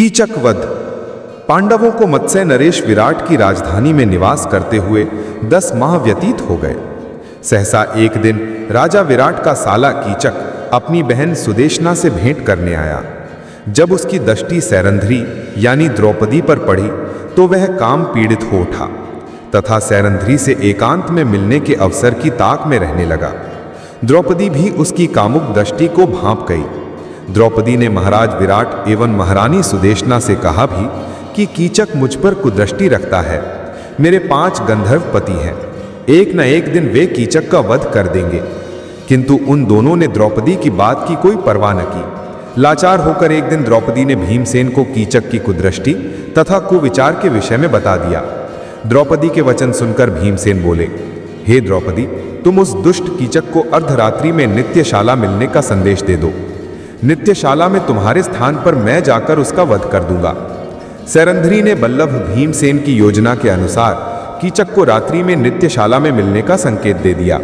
कीचक वध। पांडवों को मत्स्य नरेश विराट की राजधानी में निवास करते हुए 10 माह व्यतीत हो गए। सहसा एक दिन राजा विराट का साला कीचक अपनी बहन सुदेशना से भेंट करने आया। जब उसकी दृष्टि सैरंध्री यानी द्रौपदी पर पड़ी तो वह काम पीड़ित हो उठा तथा सैरंध्री से एकांत में मिलने के अवसर की ताक में रहने लगा। द्रौपदी भी उसकी कामुक दृष्टि को भांप गई। द्रौपदी ने महाराज विराट एवं महारानी सुदेशना से कहा भी कि कीचक मुझ पर कुदृष्टि रखता है। मेरे 5 गंधर्व पति हैं, एक न एक दिन वे कीचक का वध कर देंगे। किंतु उन दोनों ने द्रौपदी की बात की कोई परवाह न की। लाचार होकर एक दिन द्रौपदी ने भीमसेन को कीचक की कुदृष्टि तथा कुविचार के विषय में बता दिया। द्रौपदी के वचन सुनकर भीमसेन बोले, हे द्रौपदी, तुम उस दुष्ट कीचक को अर्धरात्रि में नित्यशाला मिलने का संदेश दे दो। नित्यशाला में तुम्हारे स्थान पर मैं जाकर उसका वध कर दूंगा। सैरंध्री ने बल्लभ भीमसेन की योजना के अनुसार कीचक को रात्रि में नित्यशाला में मिलने का संकेत दे दिया।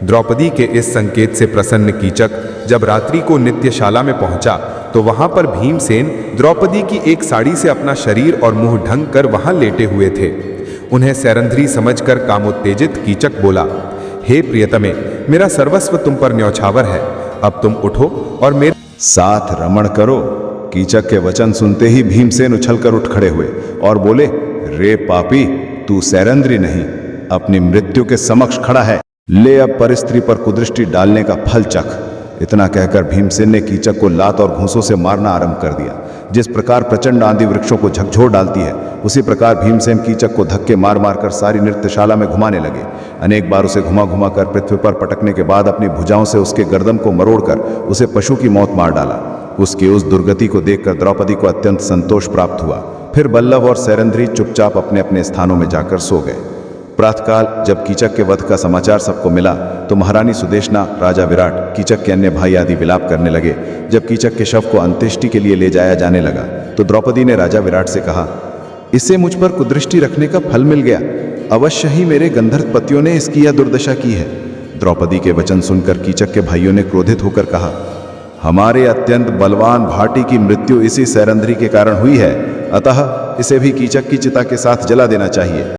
द्रौपदी के इस संकेत से प्रसन्न कीचक जब रात्रि को नित्यशाला में पहुंचा तो वहां पर भीमसेन द्रौपदी की एक साड़ी से अपना शरीर और मुंह ढंक कर वहां लेटे हुए थे। उन्हें सैरंध्री समझकर कामोत्तेजित कीचक बोला, हे प्रियतमे, मेरा सर्वस्व तुम पर न्यौछावर है। अब तुम उठो और मेरे साथ रमण करो। कीचक के वचन सुनते ही भीमसेन उछलकर उठ खड़े हुए और बोले, रे पापी, तू सैरंध्री नहीं, अपनी मृत्यु के समक्ष खड़ा है। ले अब परिस्त्री पर कुदृष्टि डालने का फल चख। इतना कहकर भीमसेन ने कीचक को लात और घूंसों से मारना आरंभ कर दिया। जिस प्रकार प्रचंड आंधी वृक्षों को झकझोर डालती है, उसी प्रकार भीमसेन कीचक को धक्के मार मार कर सारी नृत्यशाला में घुमाने लगे। अनेक बार उसे घुमा घुमा कर पृथ्वी पर पटकने के बाद अपनी भुजाओं से उसके गर्दन को मरोड़कर उसे पशु की मौत मार डाला। उसकी उस दुर्गति को देखकर द्रौपदी को अत्यंत संतोष प्राप्त हुआ। फिर बल्लभ और सैरंध्री चुपचाप अपने अपने स्थानों में जाकर सो गए। प्रातःकाल जब कीचक के वध का समाचार सबको मिला तो महारानी सुदेशना, राजा विराट, कीचक के अन्य भाई आदि विलाप करने लगे। जब कीचक के शव को अंत्येष्टि के लिए ले जाया जाने लगा तो द्रौपदी ने राजा विराट से कहा, इससे मुझ पर कुदृष्टि रखने का फल मिल गया। अवश्य ही मेरे गंधर्व पतियों ने इसकी यह दुर्दशा की है। द्रौपदी के वचन सुनकर कीचक के भाइयों ने क्रोधित होकर कहा, हमारे अत्यंत बलवान भाटी की मृत्यु इसी सैरंध्री के कारण हुई है, अतः इसे भी कीचक की चिता के साथ जला देना चाहिए।